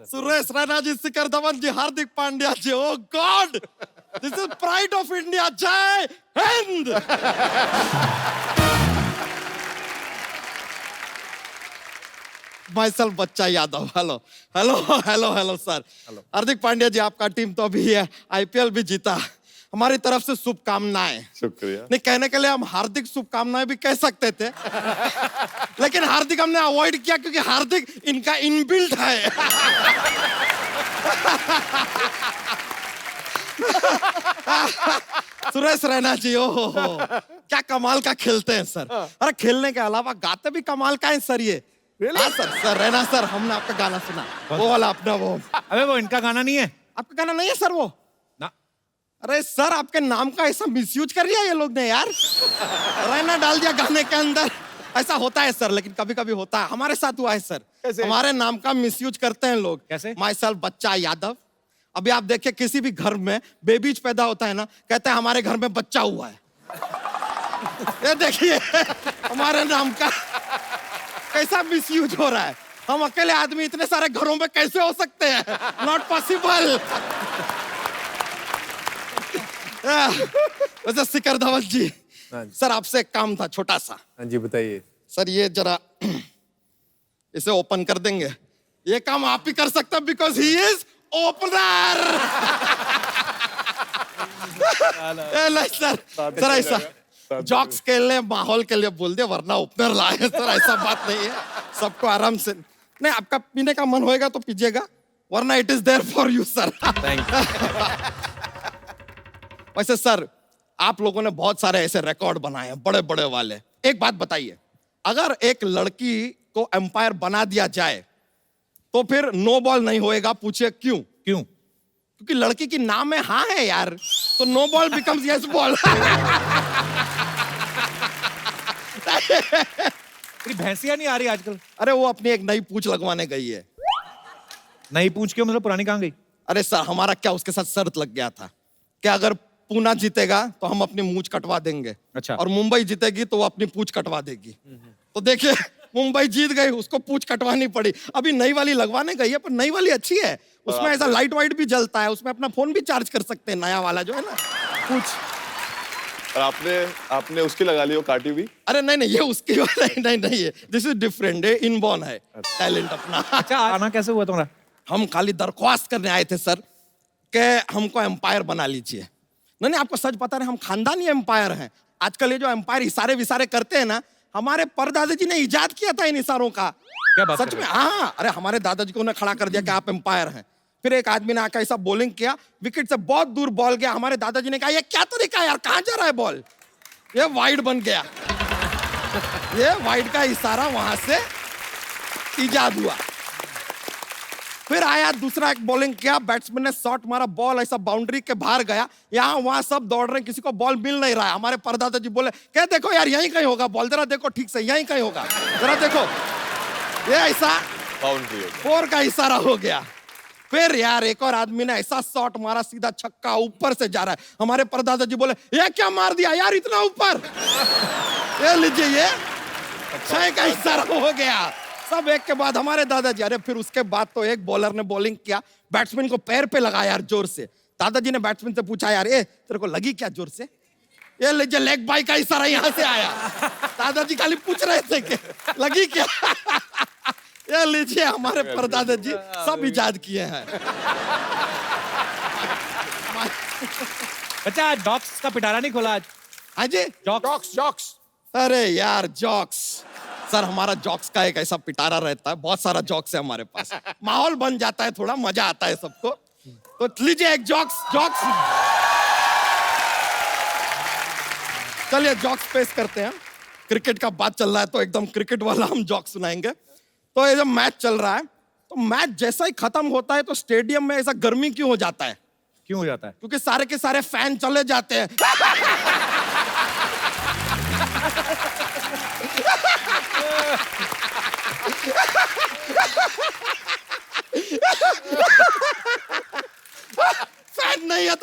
Suresh Raina ji, Shikhar Dhawan ji, Hardik Pandya ji. Oh god, this is pride of India. जय हिंद। Myself Bachcha Yadav. Hello hello hello hello sir. Hardik Pandya ji, आपका टीम तो अभी है, आईपीएल भी जीता, हमारी तरफ से शुभकामनाएं। शुक्रिया। नहीं, कहने के लिए हम हार्दिक शुभकामनाएं भी कह सकते थे, लेकिन हार्दिक हमने अवॉइड किया क्योंकि हार्दिक इनका इनबिल्ट है। सुरेश रैना जी, ओहो क्या कमाल का खेलते हैं सर। अरे खेलने के अलावा गाते भी कमाल का है सर ये। हाँ सर रैना सर, हमने आपका गाना सुना, वो वाला अपना वो। अबे वो इनका गाना नहीं है। आपका गाना नहीं है सर वो? ना। अरे सर, आपके नाम का ऐसा मिसयूज कर लिया ये लोग ने यार। रैना डाल दिया गाने के अंदर। ऐसा होता है सर, लेकिन कभी कभी होता है, हमारे साथ हुआ है सर। हमारे नाम का मिसयूज करते हैं लोग। कैसे? माइसेल्फ बच्चा यादव। अभी आप देखिए, किसी भी घर में बेबीज पैदा होता है ना, कहते हैं हमारे घर में बच्चा हुआ है। ये देखिए हमारे नाम का कैसा मिसयूज हो रहा है। हम अकेले आदमी इतने सारे घरों में कैसे हो सकते हैं? Not possible. वैसे शिखर धवन जी, सर आपसे एक काम था छोटा सा। हाँ जी बताइए। सर ये जरा इसे ओपन कर देंगे? ये काम आप ही कर सकते हैं, because he is opener. Sir ऐसा जॉक्स के लिए, माहौल के लिए बोल दिया, वरना ओपनर लाए सर, ऐसा बात नहीं है। सबको आराम से, नहीं आपका पीने का मन होएगा तो पीजिएगा, वरना it is there for you sir. वैसे सर, आप लोगों ने बहुत सारे ऐसे रिकॉर्ड बनाए हैं, बड़े बड़े वाले। एक बात बताइए, अगर एक लड़की को एम्पायर बना दिया जाए तो फिर नो बॉल नहीं होएगा? पूछिए क्यों? क्यों? क्योंकि लड़की की नाम में हाँ है यार, तो no ball becomes yes ball. तेरी भैंसियां नहीं आ रही आजकल? अरे वो अपनी एक नई पूंछ लगवाने गई है। नई पूंछ क्यों, मतलब पुरानी कहाँ गई? अरे सर, हमारा क्या उसके साथ शर्त लग गया था कि अगर पूना जीतेगा तो हम अपनी मूंछ कटवा देंगे। अच्छा। और मुंबई जीतेगी तो वो अपनी पूंछ कटवा देगी। तो देखिए, मुंबई जीत गई, उसको पूंछ कटवानी पड़ी। अभी नई वाली लगवाने गई है, पर नई वाली अच्छी है, उसमें ऐसा लाइट वाइट भी जलता है, उसमें अपना फोन भी चार्ज कर सकते हैं, नया वाला जो है ना पूंछ। और आपने उसकी लगा ली, वो काटी हुई? अरे नहीं, ये उसकी नहीं है, दिस इज डिफरेंट, ये इनबॉर्न है टैलेंट अपना। अच्छा, आना कैसे हुआ तुम्हारा? हम खाली दरख्वास्त करने आए थे सर कि हमको एम्पायर बना लीजिए। नहीं, आपको सच पता नहीं, हम खानदानी एम्पायर हैं। आजकल ये जो एम्पायर इशारे विसारे करते हैं ना, हमारे परदादा जी ने इजाद किया था इन इशारों का। क्या बात सच में? हाँ, अरे हमारे दादाजी को उन्हें खड़ा कर दिया कि आप एम्पायर हैं। फिर एक आदमी ने आकर ऐसा बॉलिंग किया, विकेट से बहुत दूर बॉल गया। हमारे दादाजी ने कहा, ये क्या तरीका है यार, कहाँ जा रहा है बॉल? ये वाइड बन गया। ये वाइड का इशारा वहां से इजाद हुआ। फिर आया दूसरा, एक बॉलिंग किया, बैट्समैन ने शॉट मारा, बॉल ऐसा बाउंड्री के बाहर गया। यहाँ वहां सब दौड़ रहे हैं, किसी को बॉल मिल नहीं रहा है। हमारे परदादा जी बोले, क्या देखो यार, यहीं कहीं होगा बॉल, जरा देखो ठीक से, यहीं कहीं होगा, जरा देखो। ये ऐसा बाउंड्री 4 का इशारा हो गया। फिर यार एक और आदमी ने ऐसा शॉट मारा, सीधा छक्का, ऊपर से जा रहा है। हमारे परदादा जी बोले, ये क्या मार दिया यार इतना ऊपर? ये लीजिए, ये 6 का इशारा हो गया। सब एक के बाद हमारे दादाजी। अरे फिर उसके बाद तो एक बॉलर ने बॉलिंग किया, बैट्समैन को पैर पे लगाया यार जोर से। दादाजी ने बैट्समैन से पूछा, यार ए तेरे को लगी क्या जोर से? ये लीजिए, लेग बाई का इशारा यहाँ से आया। दादाजी खाली पूछ रहे थे कि लगी क्या। ये लीजिए, हमारे परदादा जी सब इजाद किए हैं। बच्चा, डॉक्स का पिटारा नहीं खोला आज? हाँ जी, जॉक्स। अरे यार जॉक्स सर, हमारा जॉक्स का एक ऐसा पिटारा रहता है, बहुत सारा जॉक्स है हमारे पास, माहौल बन जाता है, थोड़ा मजा आता है सबको। तो लीजिए एक जॉक्स। चलिए जॉक्स पेश करते हैं। क्रिकेट का बात चल रहा है तो एकदम क्रिकेट वाला हम जॉक्स सुनाएंगे। तो ये जब मैच चल रहा है, तो मैच जैसा ही खत्म होता है तो स्टेडियम में ऐसा गर्मी क्यों हो जाता है? क्यों हो जाता है? क्योंकि सारे के सारे फैन चले जाते हैं।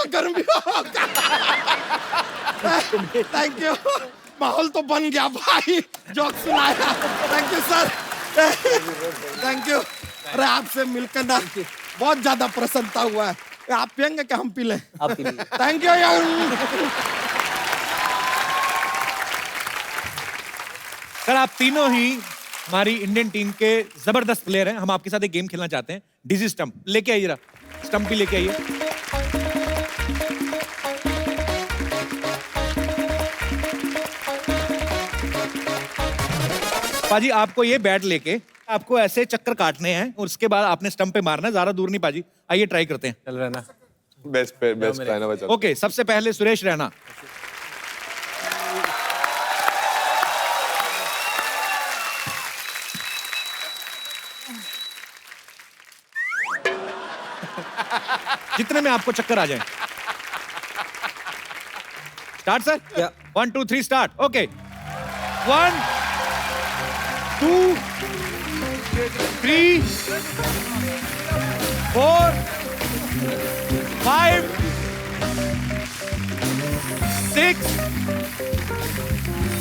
तो गर्मी होगा। थैंक यू, माहौल तो बन गया भाई, जोक सुनाया। Thank you sir, thank you. अरे आपसे मिलकर ना बहुत ज्यादा प्रसन्नता हुआ है। आप पियेंगे क्या हम पी लें? आप पी लीजिए। थैंक यू यार। सर आप तीनों ही हमारी इंडियन टीम के जबरदस्त प्लेयर हैं। हम आपके साथ एक गेम खेलना चाहते हैं, डिजी स्टंप। लेके आइए जरा, स्टंप भी लेके आइए। पाजी आपको ये बैट लेके आपको ऐसे चक्कर काटने हैं और उसके बाद आपने स्टंप पे मारना है, ज्यादा दूर नहीं पाजी। आइए ट्राई करते हैं। चल रहा है ना? बेस्ट रहना बचा। ओके, सबसे पहले सुरेश रैना। जितने में आपको चक्कर आ जाए। Start sir. 1 2 3 स्टार्ट। ओके 1 2 3 4 5 6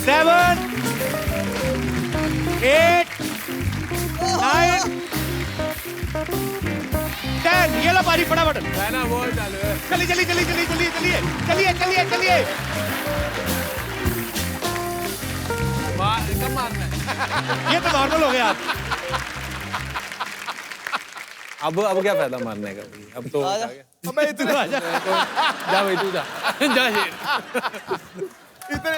7 8 9 10। ये लो पारी फटाफट। ना बॉल चालू है। चलिए चलिए चलिए चलिए चलिए चलिए चलिए चलिए चलिए। कब मारना है? ये तो नॉर्मल हो गया। अब क्या फायदा मारने का भाई? अब तो अबे इतना आजा। जा भाई तू जा। जा शेर। इतने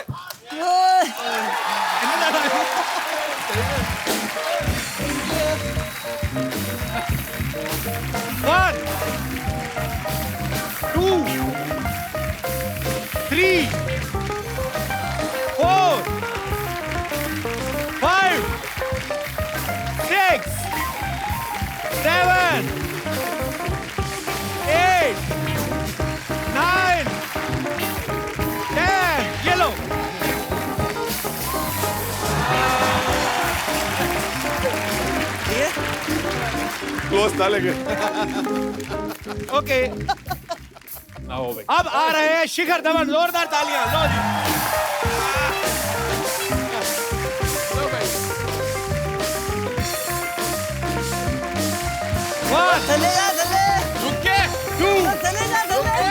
One, 2, 3, 4, 5, 6, 7, 8, 9, 10. ये लो। क्लोज था लेकिन। ओके अब आ रहे हैं शिखर धवन। जोरदार तालियां। लो जी। One, चले जा चले। रुक के, 2, चले जा चले।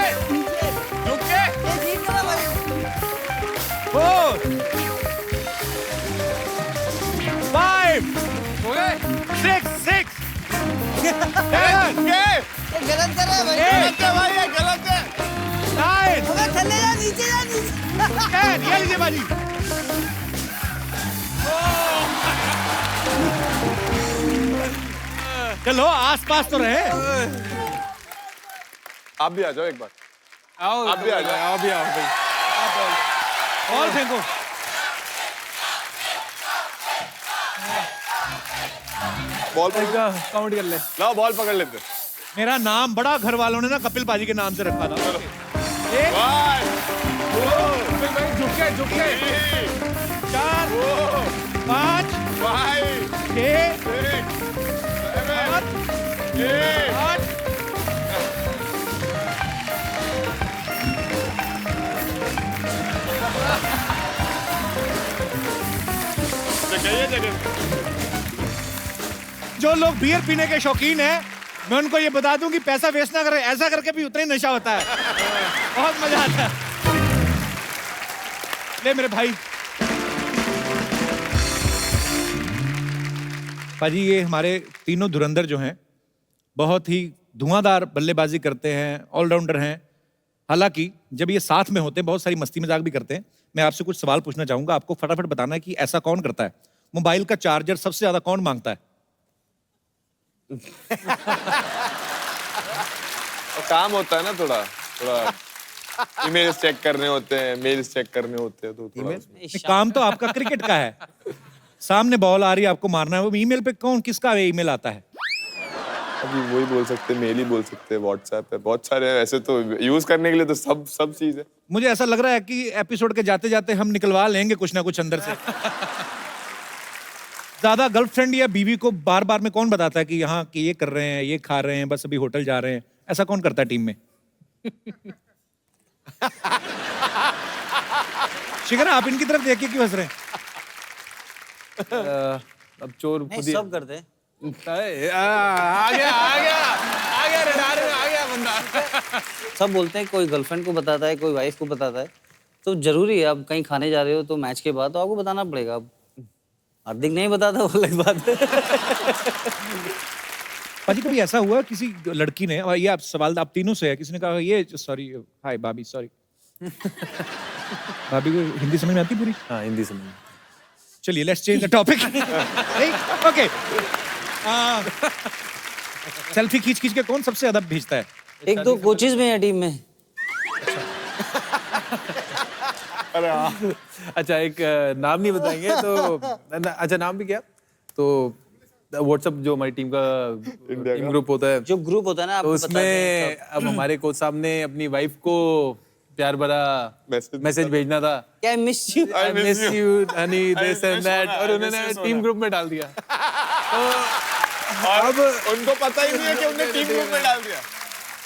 रुक के, ये जीत गया भाई। 4, 5, 6, 6, 7, ये गलत कर रहा है भाई। गलत है भाई, ये गलत है। 9, अबे चले जा नीचे जा नीचे। 10। ये लीजिए बाजी। चलो आसपास तो रहे। आप भी आ जाओ एक बार। आओ आप भी आ जाओ। आओ भी आओ भाई। बॉल फेंको। बॉल काउंट कर ले। लाओ बॉल पकड़ लेते। मेरा नाम बड़ा घर वालों ने ना कपिल पाजी के नाम से रखा था। एक, झुक के 4, 5, 6, 7, 8। जो लोग बियर पीने के शौकीन हैं, मैं उनको ये बता दूं कि पैसा वेस्ट ना करें। ऐसा करके भी उतना ही नशा होता है। बहुत मजा आता है। ले मेरे भाई। पाजी ये हमारे तीनों धुरंधर जो हैं बहुत ही धुआंधार बल्लेबाजी करते हैं, ऑलराउंडर हैं। हालांकि जब ये साथ में होते हैं बहुत सारी मस्ती मजाक भी करते हैं। मैं आपसे कुछ सवाल पूछना चाहूंगा, आपको फटाफट बताना है कि ऐसा कौन करता है। मोबाइल का चार्जर सबसे ज्यादा कौन मांगता है? काम होता है ना थोड़ा थोड़ा। ईमेल्स चेक करने होते हैं, मेल्स चेक करने होते हैं, तो थोड़ा काम तो आपका क्रिकेट का है। सामने बॉल आ रही है, आपको मारना है। वो ईमेल पे कौन किसका ईमेल आता है? अभी वही बोल सकते हैं, मेल ही बोल सकते हैं, व्हाट्सएप है, बहुत सारे हैं। ऐसे तो यूज करने के लिए तो सब चीज है। मुझे ऐसा लग रहा है कि एपिसोड के जाते जाते हम निकलवा लेंगे कुछ ना कुछ अंदर से। ज्यादा गर्लफ्रेंड या बीवी को बार बार में कौन बताता है कि यहाँ कि ये कर रहे हैं, ये खा रहे हैं, बस अभी होटल जा रहे हैं? ऐसा कौन करता है टीम में? शिखर आप इनकी तरफ देख के क्यों हंस रहे हैं? अब चोर नहीं, खुद ही सब करते हैं। आ गया रडार में आ गया बंदा। सब बोलते हैं, कोई गर्लफ्रेंड को बताता है, कोई वाइफ को बताता है। तो जरूरी है, आप कहीं खाने जा रहे हो तो मैच के बाद तो आपको बताना पड़ेगा। अब हार्दिक नहीं बताता, वो अलग बात है। पाजी कभी ऐसा हुआ किसी लड़की ने, और ये आप सवाल आप तीनों से है, किसी ने कहा ये सॉरी हाय भाभी सॉरी। भाभी को हिंदी समझ में आती पूरी? हाँ, हिंदी समझ में। चलिए let's change the topic. Okay, selfie खींच खींच के कौन सबसे ज्यादा भेजता है? एक दो कोचेज में है टीम में। अरे अच्छा, एक नाम नहीं बताएंगे तो अच्छा नाम भी क्या, तो व्हाट्सएप जो हमारी टीम का टीम ग्रुप होता है, जो ग्रुप होता है ना, तो आपको बताते हैं उसमें अब हमारे कोच साहब ने अपनी वाइफ को प्यार भरा मैसेज भेजना था, क्या miss you, I miss you Honey, this and that, और उन्होंने टीम ग्रुप में डाल दिया। अब उनको पता ही नहीं है कि उन्होंने टीम ग्रुप में डाल दिया।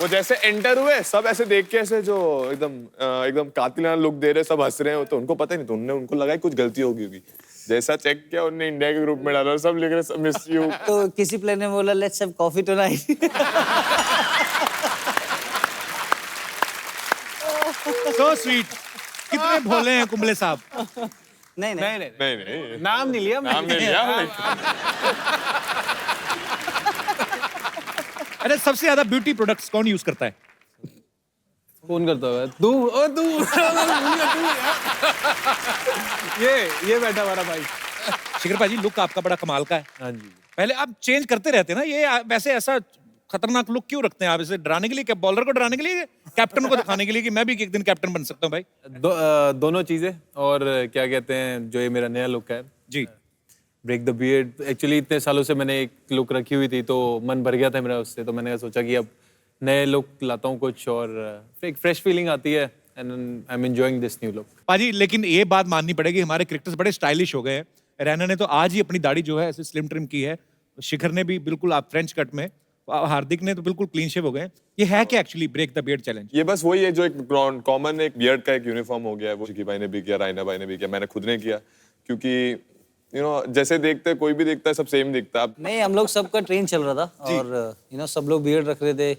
वो जैसे एंटर हुए, सब ऐसे देख के ऐसे जो एकदम कातिलाना लुक दे रहे, सब हंस रहे हैं, तो उनको पता ही नहीं, तो उनको लगा कुछ गलती होगी। जैसा चेक किया उन्होंने इंडिया के ग्रुप में डाला और सब लिख रहे मिस यू। तो किसी प्लेयर ने बोला let's have coffee tonight. So sweet, कितने भोले हैं कुंबले साहब। नहीं नहीं, नाम नहीं लिया, नाम नहीं लिया। अरे सबसे ज्यादा ब्यूटी प्रोडक्ट्स कौन यूज करता है? कौन करता है? तू ये बैठा हमारा भाई। शिखर पाजी, लुक आपका बड़ा कमाल का है। हाँ जी। पहले आप चेंज करते रहते हैं ना, ये वैसे ऐसा खतरनाक लुक क्यों रखते हैं आप? इसे डराने के लिए क्या, बॉलर को डराने के लिए, कैप्टन को दिखाने के लिए कि मैं भी एक दिन कैप्टन बन सकता हूँ भाई? दोनों चीजें, और क्या कहते हैं, जो ये मेरा नया लुक है जी, ब्रेक द बियर्ड। एक्चुअली इतने सालों से मैंने एक लुक रखी हुई थी, तो मन भर गया था मेरा उससे, तो मैंने सोचा कि अब नए लुक लाता हूँ कुछ, और एक फ्रेश फीलिंग आती है, and I am enjoying this new look. पाजी लेकिन ये बात माननी पड़ेगी, हमारे क्रिकेटर्स बड़े स्टाइलिश हो गए हैं। रैना ने तो आज ही अपनी दाढ़ी जो है ऐसे स्लिम ट्रिम की है, शिखर ने भी बिल्कुल आप फ्रेंच कट में, हार्दिक ने तो बिल्कुल क्लीन शेव हो गए। ये है क्या actually break the beard challenge? ये बस वही है जो एक कॉमन एक बियर्ड का एक यूनिफॉर्म हो गया है। वो शिकी भाई ने भी किया, रायना भाई ने भी किया, मैंने खुद ने किया, क्योंकि जैसे देखते कोई भी देखता है सब सेम दिखता है। नहीं, हम लोग सबका ट्रेन चल रहा था, और सब लोग बियर्ड रख रहे थे,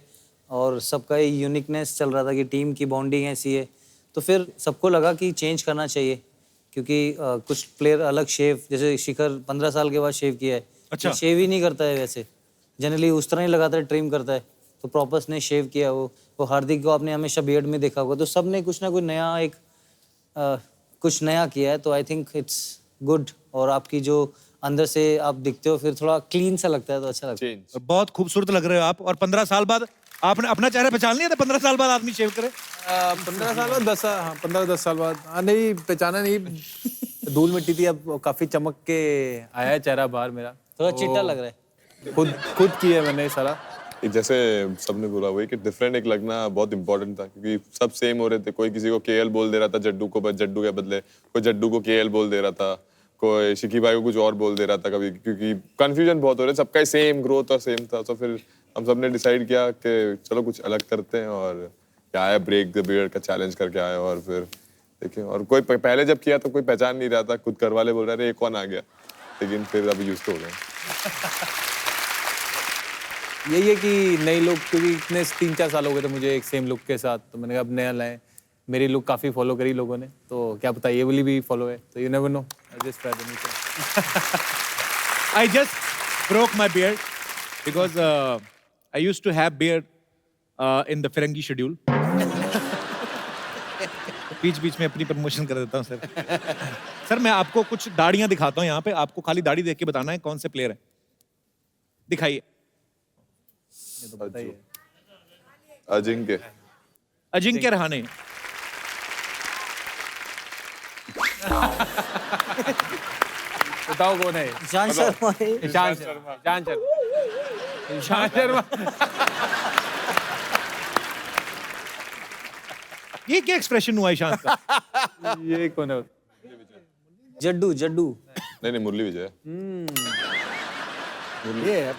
और सबका यूनिकनेस चल रहा था कि टीम की बॉन्डिंग ऐसी है, तो फिर सबको लगा कि चेंज करना चाहिए, क्योंकि कुछ प्लेयर अलग शेव, जैसे शिखर 15 साल के बाद शेव किया है। अच्छा। शेव ही नहीं करता है वैसे, जनरली उस तरह ही लगाता है, ट्रिम करता है, तो प्रॉपर्स ने शेव किया। वो हार्दिक को आपने हमेशा बियर्ड में देखा होगा, तो सब ने कुछ ना कुछ नया कुछ नया किया है, तो आई थिंक इट्स गुड। और आपकी जो अंदर से आप दिखते हो, फिर थोड़ा क्लीन सा लगता है, तो अच्छा लगता है। बहुत खूबसूरत लग रहे हो आप, और 15 साल बाद आपने अपना चेहरा पहचान लिया था? 15 साल बाद आदमी शेव करे? 15 साल बाद 10 साल बाद, हाँ नहीं पहचाना नहीं, धूल मिट्टी थी, अब काफी चमक के आया है चेहरा बाहर मेरा, थोड़ा चिट्टा लग रहा है। खुद किया मैंने सारा। जैसे सबने बोला वही कि डिफरेंट एक लगना बहुत इंपॉर्टेंट था, क्योंकि सब सेम हो रहे थे। कोई किसी को केएल बोल दे रहा था जड्डू को, जड्डू के बदले कोई जड्डू को केएल बोल दे रहा था, कोई शिकी भाई को कुछ और बोल दे रहा था कभी, क्योंकि कंफ्यूजन बहुत हो रहा है। सबका सेम ग्रोथ और सेम था, तो फिर हम सब ने डिसाइड किया कि चलो कुछ अलग करते हैं, और क्या आया ब्रेक द बियर्ड का चैलेंज करके आए। और फिर देखें, और कोई पहले जब किया तो कोई पहचान नहीं रहा था, खुद घर वाले बोल रहे थे ये कौन आ गया, लेकिन फिर अभी यूज तो हो गए। यही है कि नए लोग, क्योंकि इतने 3-4 साल हो गए थे मुझे एक सेम लुक के साथ, तो मैंने कहा अब नया लाएं। मेरी लुक काफी फॉलो करी लोगों ने, तो क्या पता ये वाली भी फॉलो है, तो you never know, I just try the new thing. I just broke my beard because I used to have beard in the Ferengi schedule. बीच में अपनी प्रमोशन कर देता हूँ सर। सर मैं आपको कुछ दाढ़ियां दिखाता हूँ यहाँ पे, आपको खाली दाढ़ी देख के बताना है कौन से प्लेयर हैं। दिखाइए। अजिंक्य रहाणे। बताओ कौन है? ईशांत शर्मा। ईशांत शर्मा। ये क्या एक्सप्रेशन हुआ ईशांत का? ये कौन है? जड्डू। नहीं मुरली विजय। ये